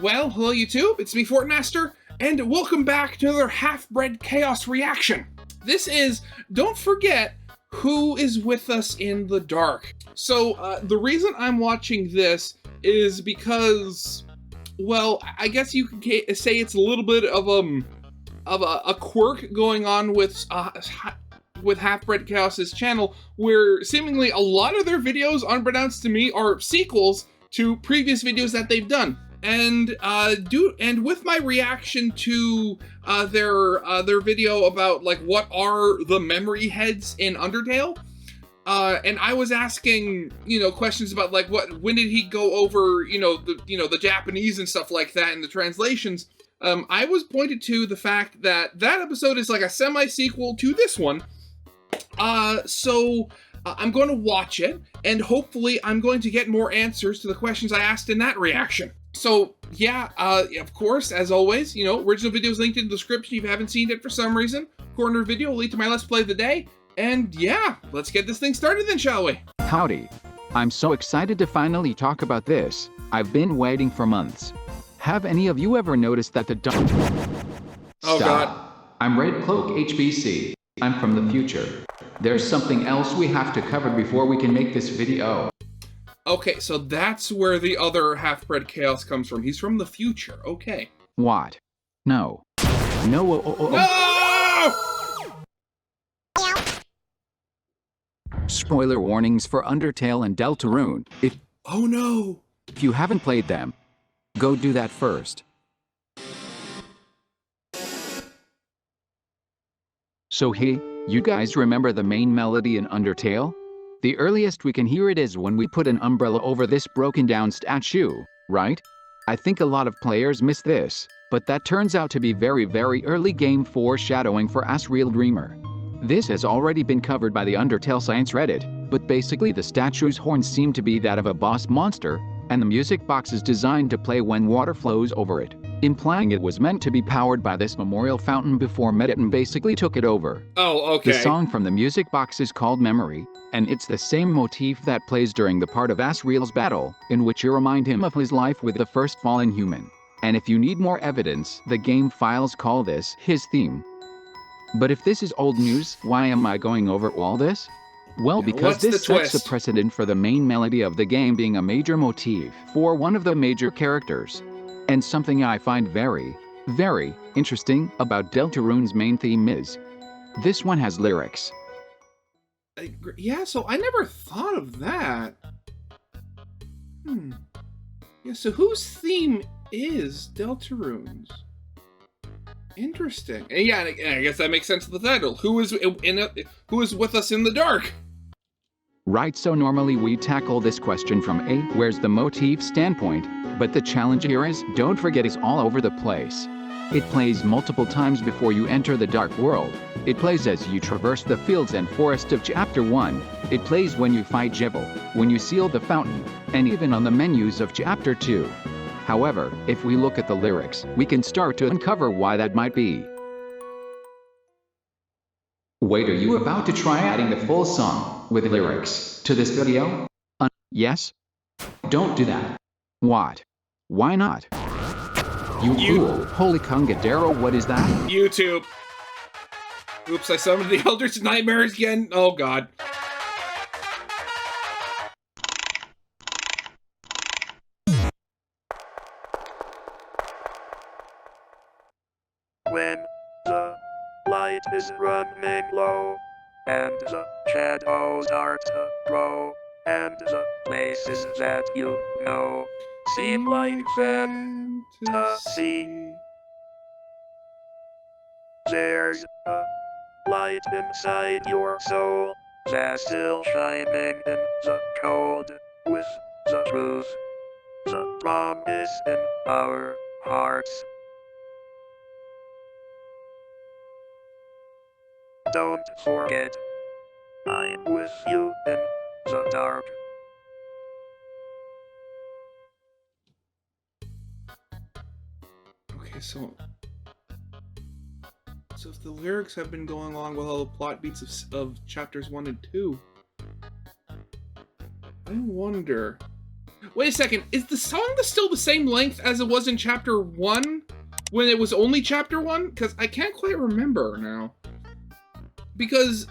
Well, hello YouTube, it's me Fortmaster, and welcome back to another Half-Bred Chaos reaction. This is, don't forget, who is with us in the dark. So, the reason I'm watching this is because, well, I guess you could say it's a little bit of a quirk going on with Half-Bred Chaos's channel, where seemingly a lot of their videos, unbeknownst to me, are sequels to previous videos that they've done. And with my reaction to their video about like what are the memory heads in Undertale, and I was asking questions about like when did he go over the Japanese and stuff like that in the translations. I was pointed to the fact that episode is like a semi-sequel to this one. So I'm going to watch it, and hopefully I'm going to get more answers to the questions I asked in that reaction. So, yeah, of course, as always, original video is linked in the description if you haven't seen it for some reason. Corner video will lead to my Let's Play of the day. And yeah, let's get this thing started then, shall we? Howdy. I'm so excited to finally talk about this. I've been waiting for months. Have any of you ever noticed that the Oh god. I'm Red Cloak HBC. I'm from the future. There's something else we have to cover before we can make this video. Okay, so that's where the other Half-Bred Chaos comes from. He's from the future. Okay. What? No. No. No! Spoiler warnings for Undertale and Deltarune. Oh no! If you haven't played them, go do that first. So hey, you guys remember the main melody in Undertale? The earliest we can hear it is when we put an umbrella over this broken down statue, right? I think a lot of players miss this, but that turns out to be very early game foreshadowing for Asriel Dreamer. This has already been covered by the Undertale Science Reddit, but basically the statue's horns seem to be that of a boss monster, and the music box is designed to play when water flows over it, implying it was meant to be powered by this memorial fountain before Mediton basically took it over. Oh, okay. The song from the music box is called Memory, and it's the same motif that plays during the part of Asriel's battle, in which you remind him of his life with the first fallen human. And if you need more evidence, the game files call this his theme. But if this is old news, why am I going over all this? Well, because this sets the precedent for the main melody of the game being a major motif for one of the major characters. And something I find very interesting about Deltarune's main theme is, this one has lyrics. Yeah, so I never thought of that. Yeah, so whose theme is Deltarune's? Interesting. And yeah, I guess that makes sense to the title. Who is with us in the dark? Right, so normally we tackle this question from a where's the motif standpoint, but the challenge here is, don't forget, it's all over the place. It plays multiple times before you enter the dark world. It plays as you traverse the fields and forest of Chapter 1. It plays when you fight Jibble, when you seal the fountain, and even on the menus of Chapter 2. However, if we look at the lyrics, we can start to uncover why that might be. Wait, are you about to try adding the full song, with lyrics, to this video? Yes? Don't do that. What? Why not? You fool. Holy Congadero, what is that? YouTube. Oops, I summoned the Eldritch Nightmares again. Oh god. When the light is running low, and the shadows start to grow, and the places that you know seem like fantasy, there's a light inside your soul that's still shining in the cold, with the truth, the promise in our hearts. Don't forget, I'm with you in the dark. Okay, so if the lyrics have been going along with all the plot beats of chapters 1 and 2, I wonder Wait a second, is the song still the same length as it was in chapter 1? When it was only chapter 1? Because I can't quite remember now. Because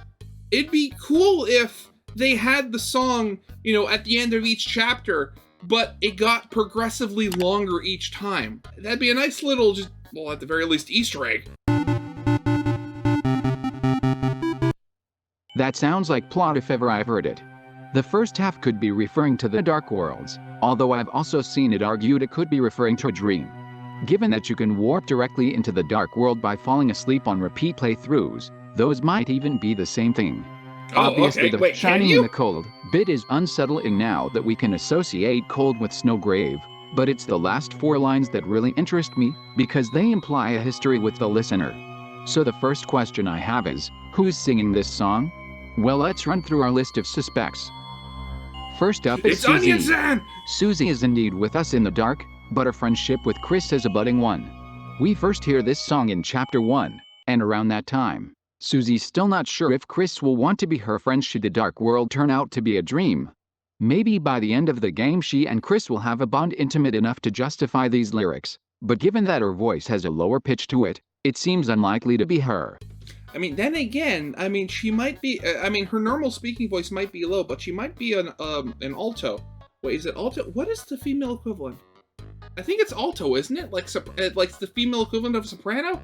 it'd be cool if they had the song, you know, at the end of each chapter, but it got progressively longer each time. That'd be a nice little, just, well, at the very least, Easter egg. That sounds like plot if ever I've heard it. The first half could be referring to the Dark Worlds, although I've also seen it argued it could be referring to a dream. Given that you can warp directly into the Dark World by falling asleep on repeat playthroughs, those might even be the same thing. Obviously, the shining in the cold bit is unsettling now that we can associate cold with Snowgrave, but it's the last 4 lines that really interest me, because they imply a history with the listener. So the first question I have is, who's singing this song? Well, let's run through our list of suspects. First up is Susie. Susie is indeed with us in the dark, but her friendship with Chris is a budding one. We first hear this song in chapter 1, and around that time, Susie's still not sure if Chris will want to be her friend should the Dark World turn out to be a dream. Maybe by the end of the game she and Chris will have a bond intimate enough to justify these lyrics, but given that her voice has a lower pitch to it, it seems unlikely to be her. I mean, then again, I mean, she might be, I mean, her normal speaking voice might be low, but she might be an alto. Wait, is it alto? What is the female equivalent? I think it's alto, isn't it? Like the female equivalent of soprano?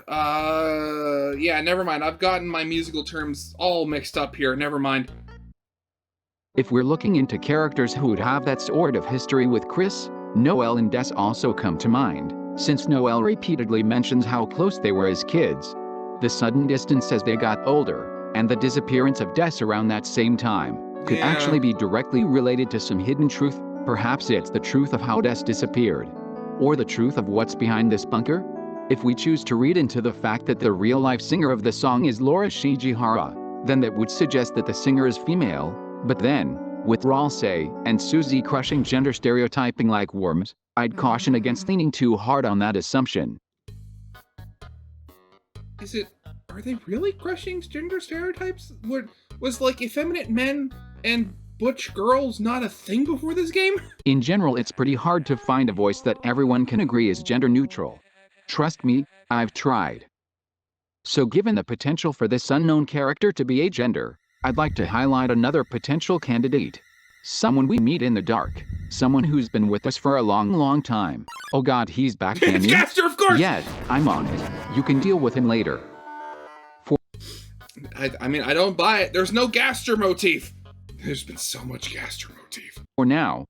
Yeah, never mind. I've gotten my musical terms all mixed up here. Never mind. If we're looking into characters who would have that sort of history with Chris, Noelle and Des also come to mind, since Noelle repeatedly mentions how close they were as kids. The sudden distance as they got older, and the disappearance of Des around that same time, could actually be directly related to some hidden truth. Perhaps it's the truth of how Des disappeared, or the truth of what's behind this bunker. If we choose to read into the fact that the real-life singer of the song is Laura Shijihara, then that would suggest that the singer is female, but then, with Ralsei and Susie crushing gender stereotyping like worms, I'd caution against leaning too hard on that assumption. Are they really crushing gender stereotypes? Was like effeminate men and butch girls not a thing before this game? In general, it's pretty hard to find a voice that everyone can agree is gender neutral. Trust me, I've tried. So given the potential for this unknown character to be agender, I'd like to highlight another potential candidate. Someone we meet in the dark. Someone who's been with us for a long time. Oh god, he's back, can you? Gaster, of course! Yeah, I'm on it. You can deal with him later. I mean, I don't buy it. There's no Gaster motif. There's been so much Gaster motif. For now,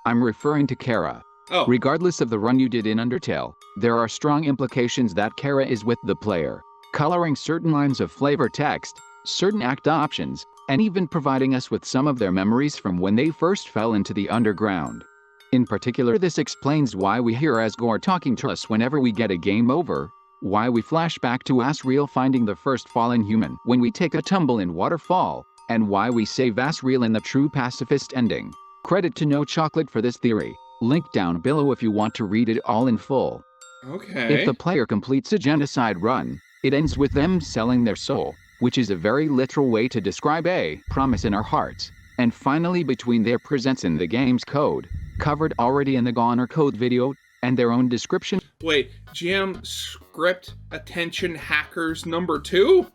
I'm referring to Kara. Oh. Regardless of the run you did in Undertale, there are strong implications that Kara is with the player, coloring certain lines of flavor text, certain act options, and even providing us with some of their memories from when they first fell into the underground. In particular, this explains why we hear Asgore talking to us whenever we get a game over, why we flash back to Asriel finding the first fallen human when we take a tumble in Waterfall, and why we save Asriel in the true pacifist ending. Credit to No Chocolate for this theory. Link down below if you want to read it all in full. Okay. If the player completes a genocide run, it ends with them selling their soul, which is a very literal way to describe a promise in our hearts. And finally, between their presence in the game's code, covered already in the Goner code video, and their own description. Wait, GM script attention hackers number 2?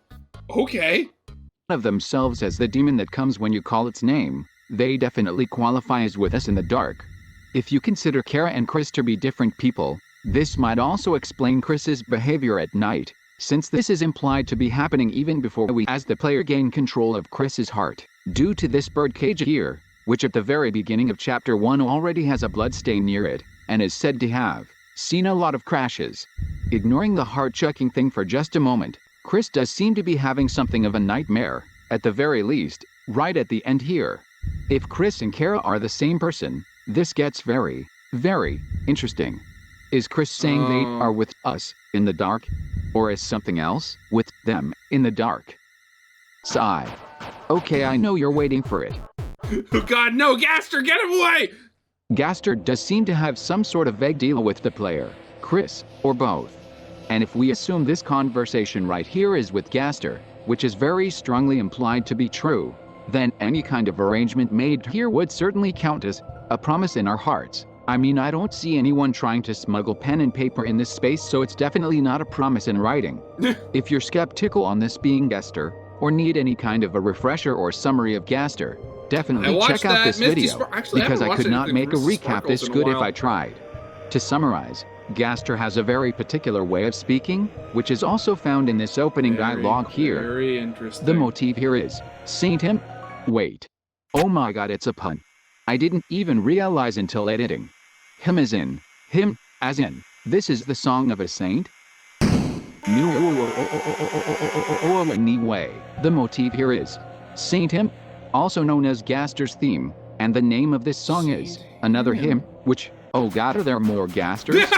Okay. Of themselves as the demon that comes when you call its name, they definitely qualify as with us in the dark. If you consider Kara and Chris to be different people, this might also explain Chris's behavior at night, since this is implied to be happening even before we as the player gain control of Chris's heart, due to this birdcage here, which at the very beginning of chapter 1 already has a bloodstain near it, and is said to have seen a lot of crashes. Ignoring the heart-chucking thing for just a moment, Chris does seem to be having something of a nightmare, at the very least, right at the end here. If Chris and Kara are the same person, this gets very interesting. Is Chris saying they are with us in the dark? Or is something else with them in the dark? Sigh. Okay, I know you're waiting for it. Oh god, no! Gaster, get him away! Gaster does seem to have some sort of vague deal with the player, Chris, or both. And if we assume this conversation right here is with Gaster, which is very strongly implied to be true, then any kind of arrangement made here would certainly count as a promise in our hearts. I mean, I don't see anyone trying to smuggle pen and paper in this space, so it's definitely not a promise in writing. If you're skeptical on this being Gaster, or need any kind of a refresher or summary of Gaster, definitely check out this video, because I could not make a recap this good if I tried. To summarize, Gaster has a very particular way of speaking, which is also found in this opening dialogue here. Very interesting. The motif here is Saint Him. Wait. Oh my god, it's a pun. I didn't even realize until editing. Him as in, him, as in, this is the song of a saint? Anyway, the motif here is Saint Him, also known as Gaster's theme, and the name of this song is Another Hymn, which, oh god, are there more Gasters?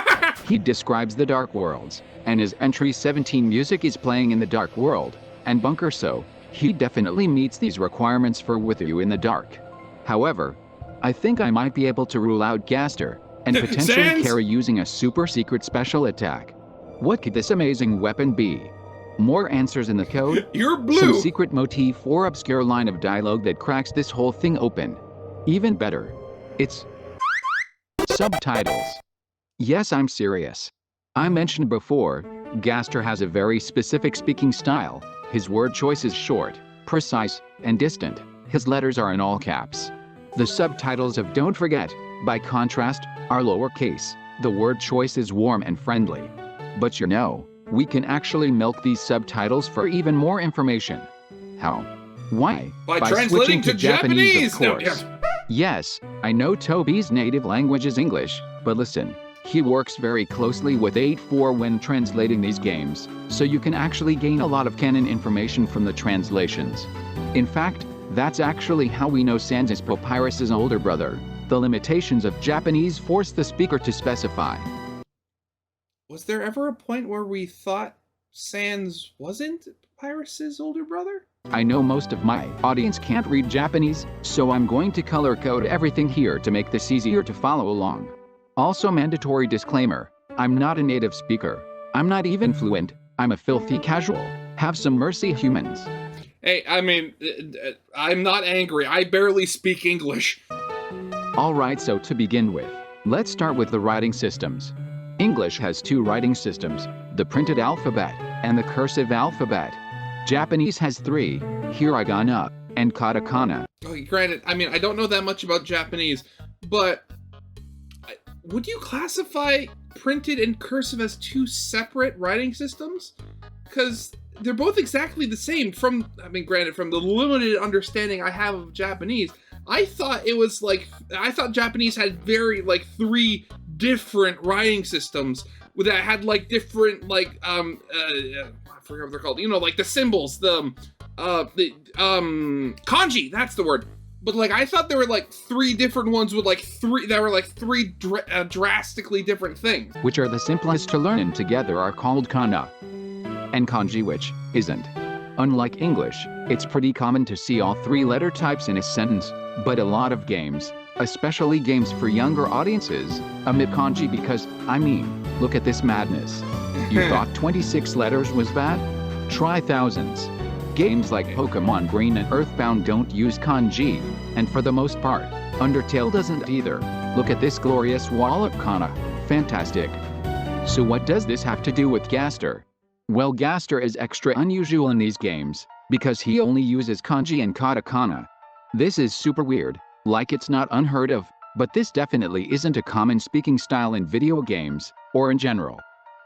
He describes the Dark Worlds, and his entry 17 music is playing in the Dark World, and Bunker, so he definitely meets these requirements for With You in the Dark. However, I think I might be able to rule out Gaster, and potentially carry using a super secret special attack. What could this amazing weapon be? More answers in the code. You're blue. Some secret motif or obscure line of dialogue that cracks this whole thing open. Even better, it's subtitles. Yes, I'm serious. I mentioned before, Gaster has a very specific speaking style. His word choice is short, precise, and distant. His letters are in all caps. The subtitles of Don't Forget, by contrast, are lowercase. The word choice is warm and friendly. But you know, we can actually milk these subtitles for even more information. How? Why? By switching translating to Japanese, of course. Yes, I know Toby's native language is English, but listen, he works very closely with 8.4 when translating these games, so you can actually gain a lot of canon information from the translations. In fact, that's actually how we know Sans is Papyrus's older brother. The limitations of Japanese force the speaker to specify. Was there ever a point where we thought Sans wasn't Papyrus's older brother? I know most of my audience can't read Japanese, so I'm going to color code everything here to make this easier to follow along. Also, mandatory disclaimer, I'm not a native speaker. I'm not even fluent. I'm a filthy casual. Have some mercy, humans. Hey, I mean, I'm not angry. I barely speak English. Alright, so to begin with, let's start with the writing systems. English has two writing systems, the printed alphabet and the cursive alphabet. Japanese has three, hiragana and katakana. Okay, granted, I mean, I don't know that much about Japanese, but would you classify printed and cursive as two separate writing systems? Because they're both exactly the same from, I mean, granted, from the limited understanding I have of Japanese, I thought Japanese had very, like, three different writing systems that had, like, different, like, I forget what they're called, you know, like the symbols, the kanji, that's the word. But, like, I thought there were, like, three different ones with, like, three drastically different things. Which are the simplest to learn and together are called kana. And kanji, which isn't. Unlike English, it's pretty common to see all three letter types in a sentence, but a lot of games, especially games for younger audiences, omit kanji because, I mean, look at this madness. You thought 26 letters was bad? Try thousands. Games like Pokemon Green and Earthbound don't use kanji, and for the most part, Undertale doesn't either. Look at this glorious wall of kana. Fantastic. So what does this have to do with Gaster? Well, Gaster is extra unusual in these games, because he only uses kanji and katakana. This is super weird, like it's not unheard of, but this definitely isn't a common speaking style in video games, or in general.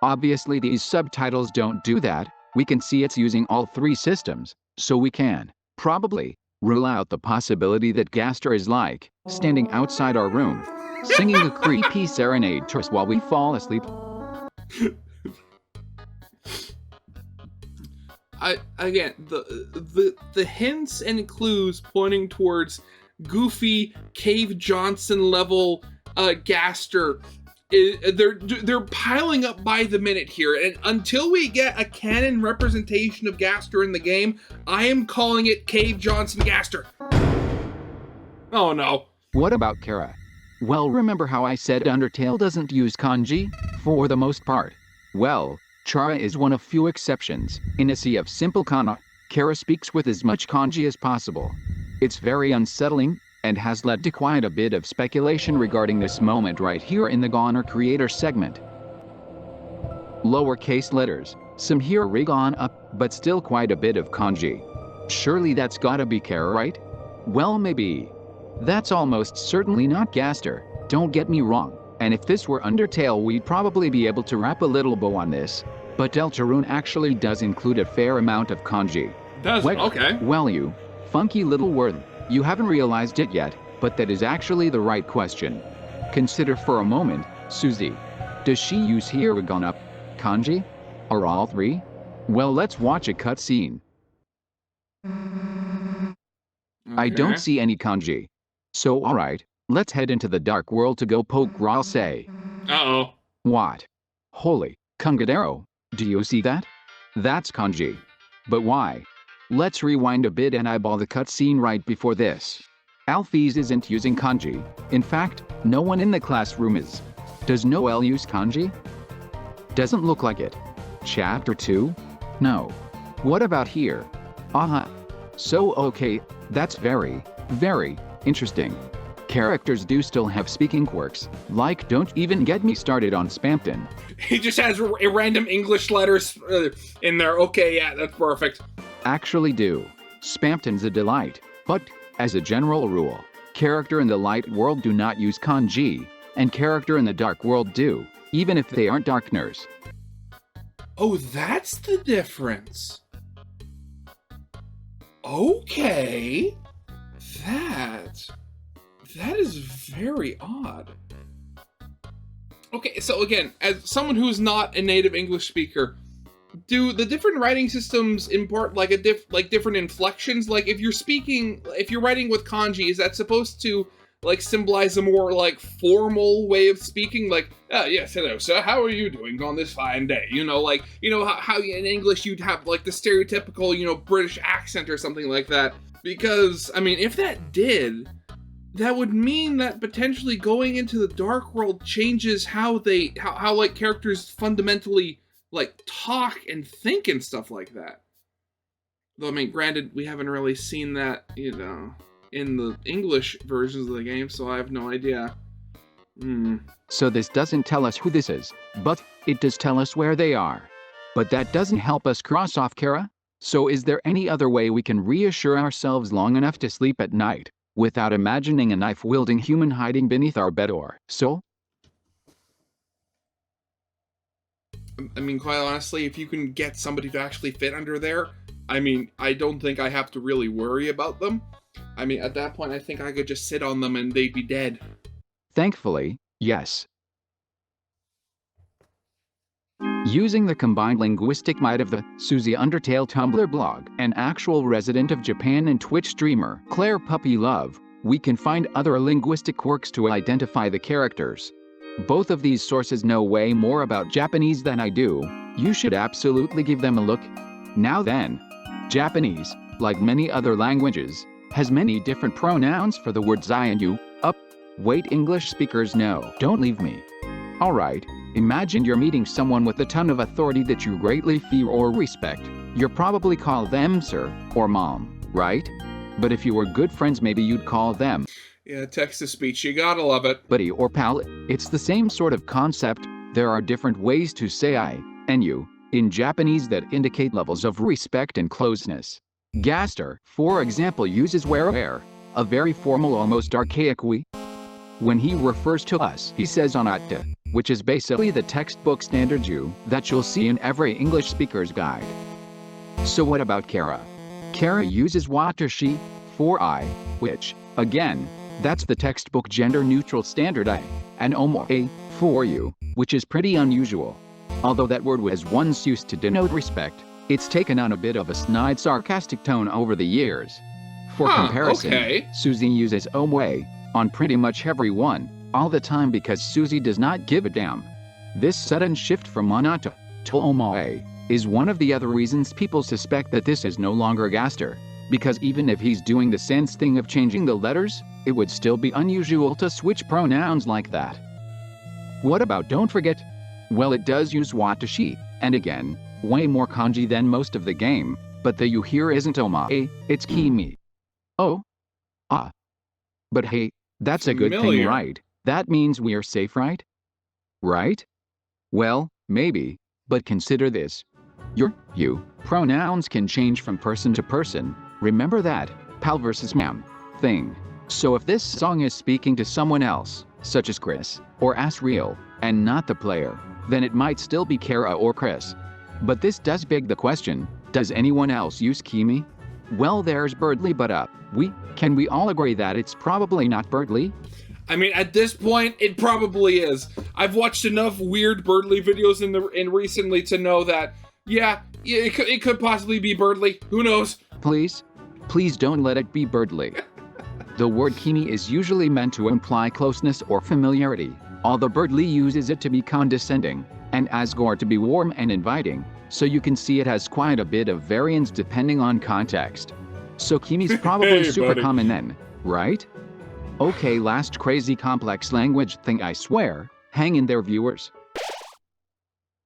Obviously these subtitles don't do that. We can see it's using all three systems, so we can, probably, rule out the possibility that Gaster is like, standing outside our room, singing a creepy serenade to us while we fall asleep. Again, the hints and clues pointing towards goofy Cave Johnson level Gaster, they're piling up by the minute here, and until we get a canon representation of Gaster in the game, I am calling it Cave Johnson Gaster. Oh no. What about Kara? Well, remember how I said Undertale doesn't use kanji? For the most part. Well, Chara is one of few exceptions. In a sea of simple kana, Kara speaks with as much kanji as possible. It's very unsettling, and has led to quite a bit of speculation regarding this moment right here in the Goner Creator segment. Lowercase letters, some here rig on up, but still quite a bit of kanji. Surely that's gotta be Kara, right? Well, maybe. That's almost certainly not Gaster, don't get me wrong, and if this were Undertale we'd probably be able to wrap a little bow on this, but Deltarune actually does include a fair amount of kanji. Does it? Okay. Well, you funky little word, you haven't realized it yet, but that is actually the right question. Consider for a moment, Susie. Does she use hiragana, kanji? Or all three? Well, let's watch a cutscene. I don't see any kanji. So alright, let's head into the dark world to go poke Ralsei. Uh-oh. What? Holy Kungadero, do you see that? That's kanji. But why? Let's rewind a bit and eyeball the cutscene right before this. Alphys isn't using kanji. In fact, no one in the classroom is. Does Noelle use kanji? Doesn't look like it. Chapter 2? No. What about here? So okay, that's very, very interesting. Characters do still have speaking quirks, like don't even get me started on Spampton. He just has random English letters in there. Okay, yeah, that's perfect. Actually do. Spampton's a delight, but, as a general rule, character in the light world do not use kanji, and character in the dark world do, even if they aren't darkners. Oh, that's the difference. Okay. That is very odd. Okay, so again, as someone who's not a native English speaker, do the different writing systems impart like different inflections? Like if you're writing with kanji, is that supposed to like symbolize a more like formal way of speaking? Like, yes, hello, sir, how are you doing on this fine day? How in English you'd have like the stereotypical, British accent or something like that. Because, I mean, if that did, that would mean that potentially going into the dark world changes how like characters fundamentally like talk and think and stuff like that. Though, I mean, granted, we haven't really seen that, in the English versions of the game, so I have no idea. So this doesn't tell us who this is, but it does tell us where they are. But that doesn't help us cross off Kara? So is there any other way we can reassure ourselves long enough to sleep at night, without imagining a knife-wielding human hiding beneath our bed or so? I mean, quite honestly, if you can get somebody to actually fit under there, I mean, I don't think I have to really worry about them. I mean, at that point, I think I could just sit on them and they'd be dead. Thankfully, yes. Using the combined linguistic might of the Susie Undertale Tumblr blog, an actual resident of Japan and Twitch streamer, Claire Puppy Love, we can find other linguistic quirks to identify the characters. Both of these sources know way more about Japanese than I do. You should absolutely give them a look. Now then, Japanese, like many other languages, has many different pronouns for the words I and you. Wait, English speakers, no, don't leave me. Alright, imagine you're meeting someone with a ton of authority that you greatly fear or respect. You'll probably call them sir or mom, right? But if you were good friends, maybe you'd call them yeah, text-to-speech, you gotta love it. buddy or pal. It's the same sort of concept. There are different ways to say I and you in Japanese that indicate levels of respect and closeness. Gaster, for example, uses where, a very formal, almost archaic we. When he refers to us, he says onatta, which is basically the textbook standard you that you'll see in every English speaker's guide. So what about Kara? Kara uses watashi for I, which, again, that's the textbook gender-neutral standard I, and omoe for you, which is pretty unusual. Although that word was once used to denote respect, it's taken on a bit of a snide sarcastic tone over the years. For comparison, okay. Susie uses omoe on pretty much everyone, all the time because Susie does not give a damn. This sudden shift from onatta to omoe is one of the other reasons people suspect that this is no longer Gaster, because even if he's doing the sense thing of changing the letters, it would still be unusual to switch pronouns like that. What about don't forget? Well, it does use watashi, and again, way more kanji than most of the game, but the you here isn't omae, it's kimi. Oh, Ah. But hey, that's a good thing, Familiar. right? That means we are safe, right? Right? Well, maybe. But consider this. You pronouns can change from person to person. Remember that pal versus ma'am thing. So if this song is speaking to someone else, such as Chris or Asriel, and not the player, then it might still be Kara or Chris. But this does beg the question, does anyone else use Kimi? Well, there's Birdly, but can we all agree that it's probably not Birdly? I mean, at this point, it probably is. I've watched enough weird Birdly videos in recently to know that, yeah, it could possibly be Birdly. Who knows? Please don't let it be Birdly. The word Kimi is usually meant to imply closeness or familiarity, although Birdly uses it to be condescending, and Asgore to be warm and inviting, so you can see it has quite a bit of variance depending on context. So Kimi's probably Hey, super buddy. common then, right? Okay, last crazy complex language thing, I swear. Hang in there, viewers.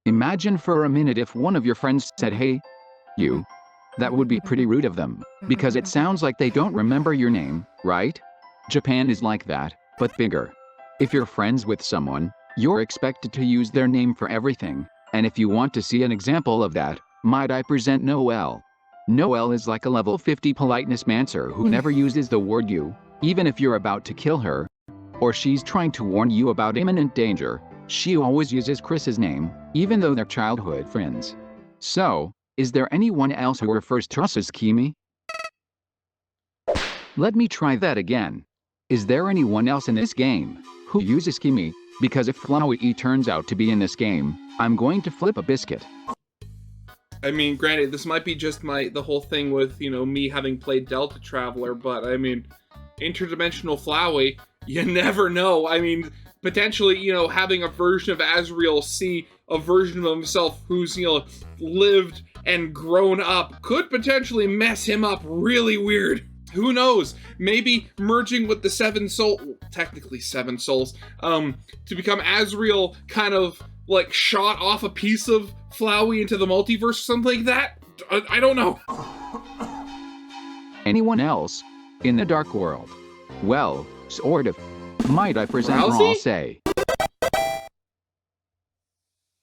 Imagine for a minute if one of your friends said, "Hey, you." That would be pretty rude of them, because it sounds like they don't remember your name, right? Japan is like that, but bigger. If you're friends with someone, you're expected to use their name for everything, and if you want to see an example of that, might I present Noelle. Noelle is like a level 50 politeness mancer who never uses the word you, even if you're about to kill her, or she's trying to warn you about imminent danger. She always uses Chris's name, even though they're childhood friends. So, is there anyone else who refers to us as Kimi? Let me try that again. Is there anyone else in this game who uses Kimi? Because if Flowey turns out to be in this game, I'm going to flip a biscuit. I mean, granted, this might be just the whole thing with, me having played Delta Traveler, but I mean, interdimensional Flowey, you never know. I mean, potentially, having a version of Asriel see a version of himself who's, lived and grown up could potentially mess him up really weird. Who knows? Maybe merging with the technically seven souls, to become Asriel kind of like shot off a piece of Flowey into the multiverse or something like that? I don't know. Anyone else? In the Dark World? Well, sort of. Might I present Ralsei? Ralsei?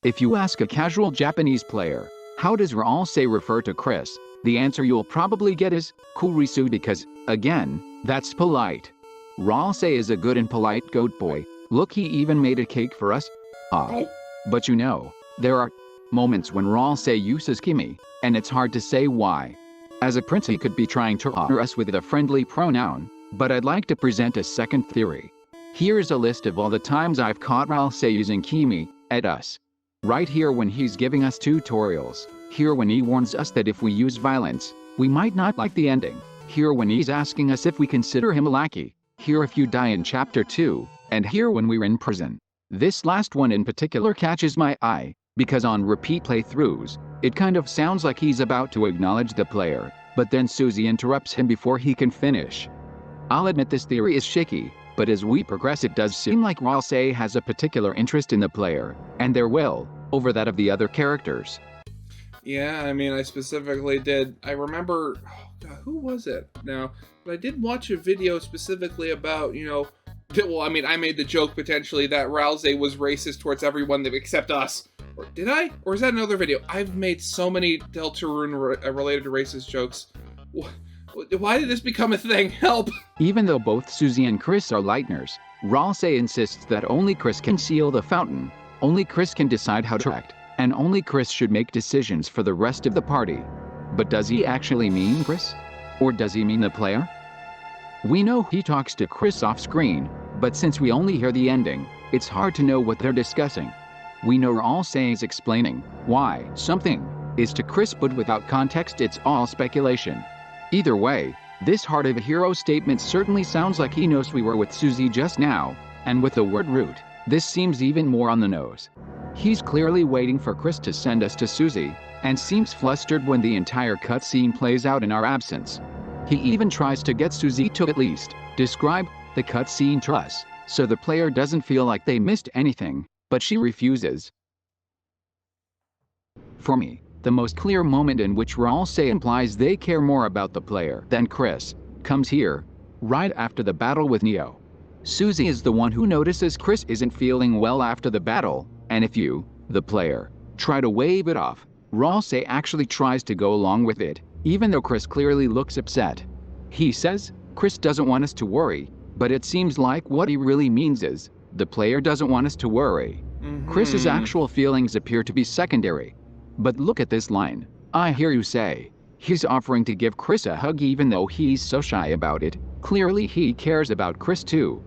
If you ask a casual Japanese player, how does Ralsei refer to Chris? The answer you'll probably get is Kurisu, because, again, that's polite. Ralsei is a good and polite goat boy. Look, he even made a cake for us. But there are moments when Ralsei uses Kimi, and it's hard to say why. As a prince, he could be trying to honor us with a friendly pronoun, but I'd like to present a second theory. Here's a list of all the times I've caught Ralsei using Kimi at us. Right here when he's giving us tutorials. Here when he warns us that if we use violence, we might not like the ending. Here when he's asking us if we consider him a lackey. Here if you die in chapter 2, and here when we're in prison. This last one in particular catches my eye, because on repeat playthroughs, it kind of sounds like he's about to acknowledge the player, but then Susie interrupts him before he can finish. I'll admit this theory is shaky, but as we progress it does seem like Ralsei has a particular interest in the player, and their will, over that of the other characters. Yeah, I mean, I specifically did. I remember, who was it now? But I did watch a video specifically about, well, I mean, I made the joke potentially that Ralsei was racist towards everyone except us. Or did I? Or is that another video? I've made so many Deltarune related to racist jokes. Why did this become a thing? Help! Even though both Susie and Chris are Lightners, Ralsei insists that only Chris can seal the fountain, only Chris can decide how to act, and only Chris should make decisions for the rest of the party. But does he actually mean Chris? Or does he mean the player? We know he talks to Chris off screen, but since we only hear the ending, it's hard to know what they're discussing. We know Ralsei is explaining why something is to Chris, but without context it's all speculation. Either way, this heart of a hero statement certainly sounds like he knows we were with Susie just now, and with the word root, this seems even more on the nose. He's clearly waiting for Chris to send us to Susie, and seems flustered when the entire cutscene plays out in our absence. He even tries to get Susie to at least describe the cutscene to us, so the player doesn't feel like they missed anything, but she refuses. For me, the most clear moment in which Ralsei implies they care more about the player than Chris comes here. right after the battle with Neo. Susie is the one who notices Chris isn't feeling well after the battle, and if you, the player, try to wave it off, Ralsei actually tries to go along with it, even though Chris clearly looks upset. He says, Chris doesn't want us to worry, but it seems like what he really means is, the player doesn't want us to worry. Chris's actual feelings appear to be secondary. But look at this line. I hear you say. He's offering to give Chris a hug even though he's so shy about it. Clearly he cares about Chris too.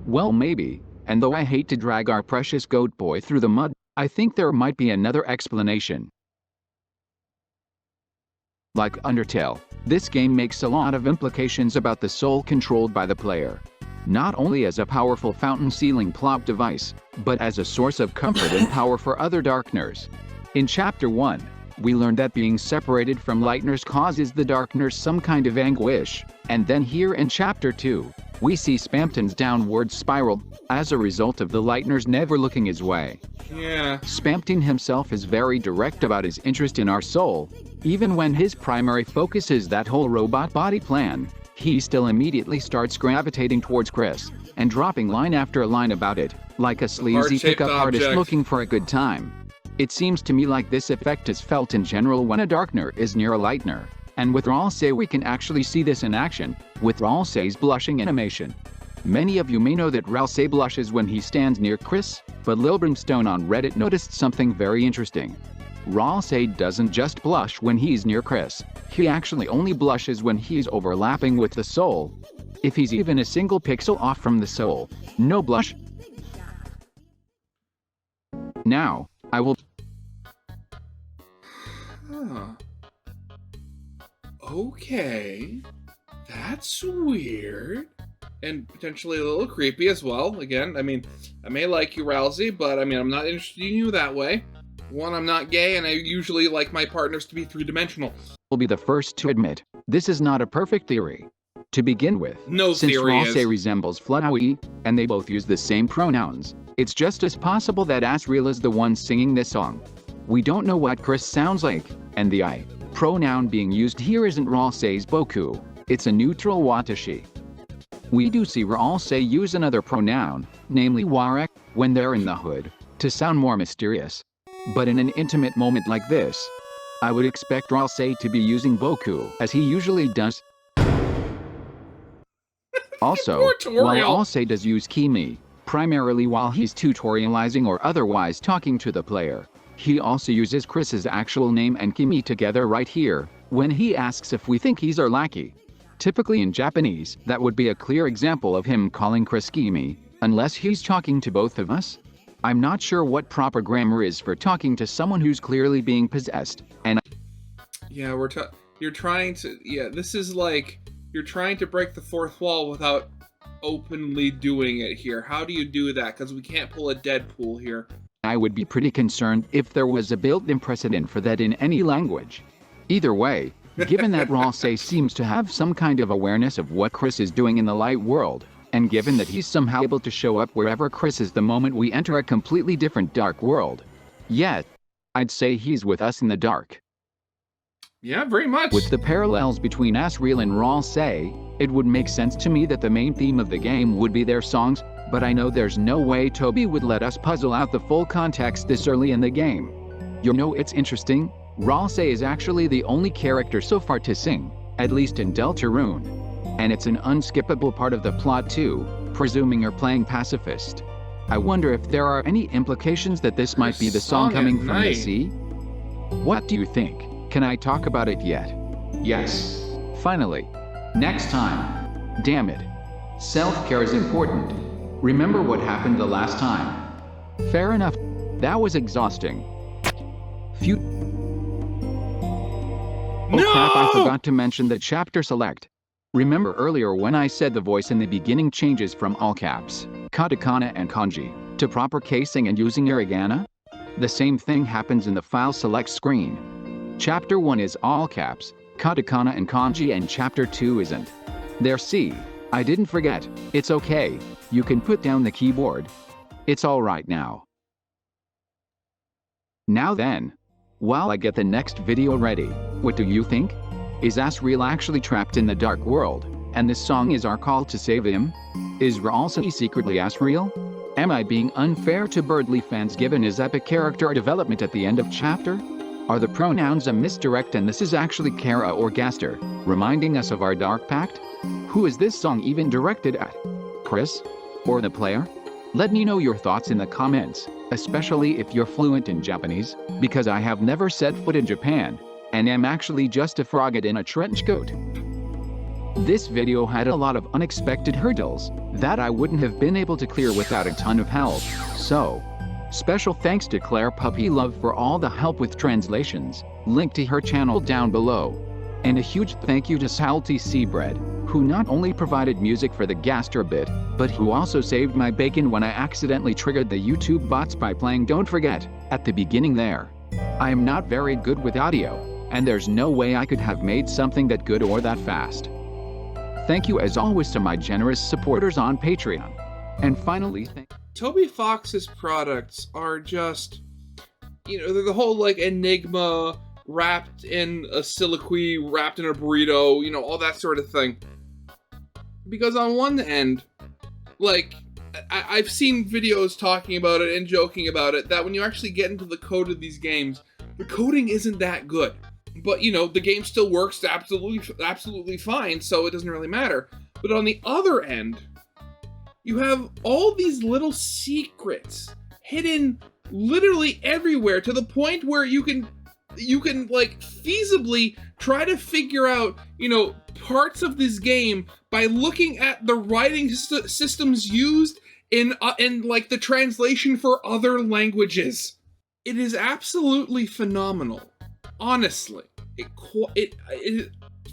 Well, maybe, and though I hate to drag our precious goat boy through the mud, I think there might be another explanation. Like Undertale, this game makes a lot of implications about the soul controlled by the player. Not only as a powerful fountain-sealing plot device, but as a source of comfort and power for other Darkners. In Chapter 1, we learned that being separated from Lightners causes the Darkners some kind of anguish, and then here in Chapter 2, we see Spamton's downward spiral, as a result of the Lightners never looking his way. Yeah. Spamton himself is very direct about his interest in our soul. Even when his primary focus is that whole robot body plan, he still immediately starts gravitating towards Chris, and dropping line after line about it, like a sleazy pickup artist looking for a good time. It seems to me like this effect is felt in general when a Darkner is near a Lightner, and with Ralsei we can actually see this in action, with Ralsei's blushing animation. Many of you may know that Ralsei blushes when he stands near Chris, but Lil Brimstone on Reddit noticed something very interesting. Ralsei doesn't just blush when he's near Chris, he actually only blushes when he's overlapping with the soul. If he's even a single pixel off from the soul, no blush. Now, I will... Huh. Okay. That's weird. And potentially a little creepy as well. Again, I mean, I may like you, Ralsei, but I mean, I'm not interested in you that way. One, I'm not gay, and I usually like my partners to be three-dimensional. Will be the first to admit, this is not a perfect theory. To begin with, No since theory Ralsei is. resembles Flutterwee, and they both use the same pronouns, it's just as possible that Asriel is the one singing this song. We don't know what Chris sounds like, and the I pronoun being used here isn't Ralsei's boku, it's a neutral watashi. We do see Ralsei use another pronoun, namely warek, when they're in the hood, to sound more mysterious. But in an intimate moment like this, I would expect Ralsei to be using boku, as he usually does. Also, while Ralsei does use kimi, primarily while he's tutorializing or otherwise talking to the player, he also uses Chris's actual name and kimi together right here, when he asks if we think he's our lackey. Typically in Japanese, that would be a clear example of him calling Chris kimi, unless he's talking to both of us. I'm not sure what proper grammar is for talking to someone who's clearly being possessed, and Yeah, you're trying to, yeah, this is like, you're trying to break the fourth wall without openly doing it here. How do you do that? Because we can't pull a Deadpool here. I would be pretty concerned if there was a built-in precedent for that in any language. Either way, given that Ralsei seems to have some kind of awareness of what Chris is doing in the light world, and given that he's somehow able to show up wherever Chris is the moment we enter a completely different dark world, yet, I'd say he's with us in the dark. Yeah, very much. With the parallels between Asriel and Ralsei, it would make sense to me that the main theme of the game would be their songs, but I know there's no way Toby would let us puzzle out the full context this early in the game. You know, it's interesting, Ralsei is actually the only character so far to sing, at least in Deltarune. And it's an unskippable part of the plot too, presuming you're playing pacifist. I wonder if there are any implications that this might be the song coming from the sea? What do you think? Can I talk about it yet? Yes. Finally. Next time. Damn it. Self-care is important. Remember what happened the last time. Fair enough. That was exhausting. Phew. Oh crap, I forgot to mention the chapter select. Remember earlier when I said the voice in the beginning changes from all caps, katakana and kanji, to proper casing and using hiragana? The same thing happens in the file select screen. Chapter 1 is all caps, katakana and kanji, and Chapter 2 isn't. There, see, I didn't forget, it's okay, you can put down the keyboard. It's alright now. Now then, while I get the next video ready, what do you think? Is Asriel actually trapped in the dark world? And this song is our call to save him? Is Ralsei secretly Asriel? Am I being unfair to Birdly fans given his epic character development at the end of chapter? Are the pronouns a misdirect and this is actually Kara or Gaster, reminding us of our Dark Pact? Who is this song even directed at? Chris? Or the player? Let me know your thoughts in the comments, especially if you're fluent in Japanese, because I have never set foot in Japan, and am actually just a frogget in a trench coat. This video had a lot of unexpected hurdles that I wouldn't have been able to clear without a ton of help, so special thanks to Claire Puppy Love for all the help with translations, link to her channel down below. And a huge thank you to Salty Seabread, who not only provided music for the Gaster bit, but who also saved my bacon when I accidentally triggered the YouTube bots by playing Don't Forget at the beginning there. I am not very good with audio, and there's no way I could have made something that good or that fast. Thank you as always to my generous supporters on Patreon. And finally, Toby Fox's products are just, they're the whole like enigma wrapped in a soliloquy, wrapped in a burrito, all that sort of thing. Because on one end, like, I've seen videos talking about it and joking about it, that when you actually get into the code of these games, the coding isn't that good. But, the game still works absolutely fine, so it doesn't really matter. But on the other end, you have all these little secrets hidden literally everywhere, to the point where you can like feasibly try to figure out, parts of this game by looking at the writing systems used in like the translation for other languages. It is absolutely phenomenal. Honestly, it is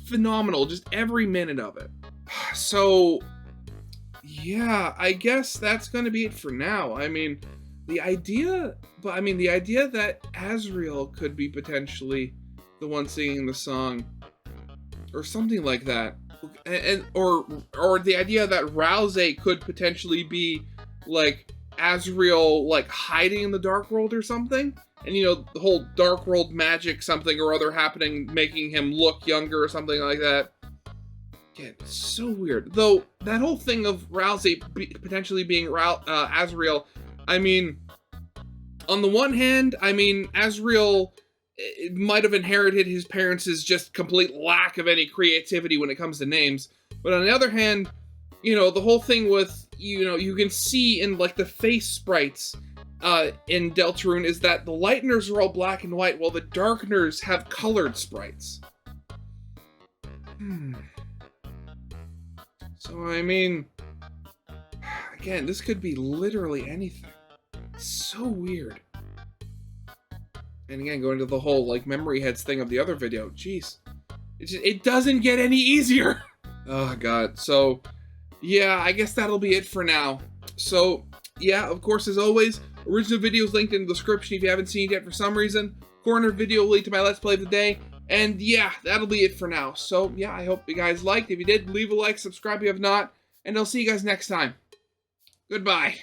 phenomenal, just every minute of it. So, yeah, I guess that's gonna be it for now. The idea that Asriel could be potentially the one singing the song, or something like that, or the idea that Ralsei could potentially be like Asriel, like hiding in the Dark World or something, and the whole Dark World magic something or other happening, making him look younger or something like that. Again, it's so weird. Though that whole thing of Ralsei potentially being Asriel, on the one hand, Asriel might have inherited his parents' just complete lack of any creativity when it comes to names. But on the other hand, the whole thing with, you can see in like the face sprites in Deltarune is that the lighteners are all black and white, while the darkeners have colored sprites. So, again, this could be literally anything. It's so weird. And again, going to the whole, like, memory heads thing of the other video, jeez. It doesn't get any easier! Oh, God. So, yeah, I guess that'll be it for now. So, yeah, of course, as always, original videos linked in the description if you haven't seen it yet for some reason. Corner video link to my Let's Play of the day. And yeah, that'll be it for now. So, yeah, I hope you guys liked. If you did, leave a like, subscribe if you have not, and I'll see you guys next time. Goodbye.